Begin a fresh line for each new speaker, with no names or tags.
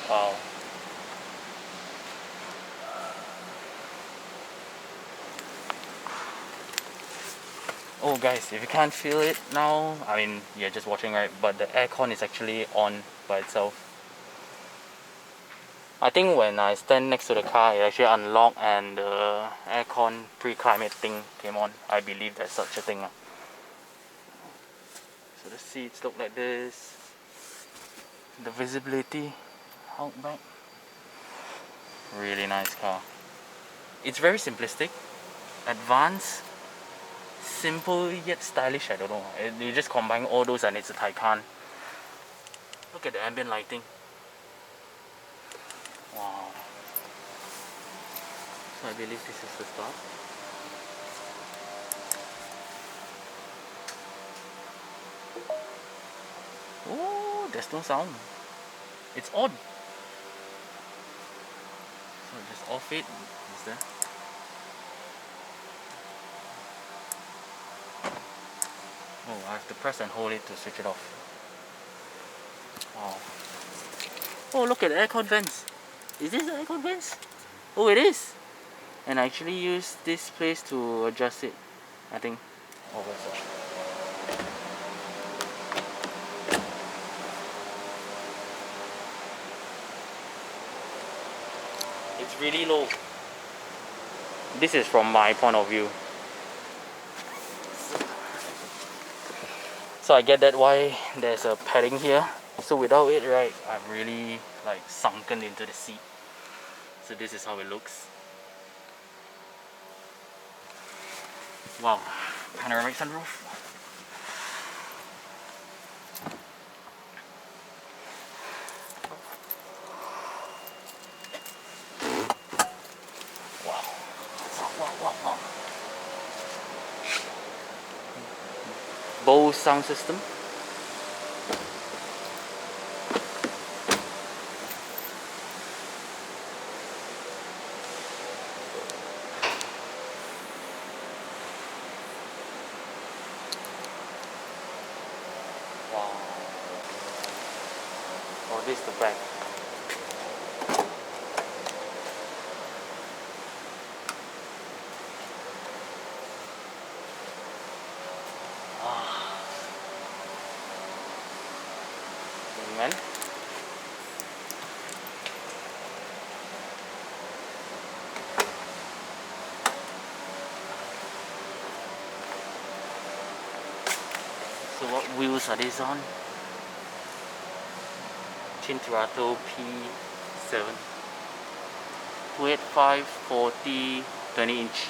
Wow. Oh guys, if you can't feel it now, I mean you're just watching, right? But the aircon is actually on by itself. I think when I stand next to the car, it actually unlocked and the aircon pre-climate thing came on. I believe there's such a thing. So the seats look like this. The visibility out back. Really nice car. It's very simplistic, advanced, simple yet stylish. I don't know. You just combine all those and it's a Taycan. Look at the ambient lighting. Wow. So I believe this is the start. Oh, there's no sound. It's odd. So just off it. Is there? Oh, I have to press and hold it to switch it off. Wow. Oh, look at the aircon vents. Is this the aircon vents? Oh, it is. And I actually use this place to adjust it, I think. Oh, where's that? It's really low. This is from my point of view. So I get that why there's a padding here. So without it, right, I'm really like sunken into the seat. So this is how it looks. Wow, panoramic sunroof. Wow. Bose sound system. Wow. Oh, this is the back. Amen. So what wheels are these on? Cinturato P7 285 40 20 inch.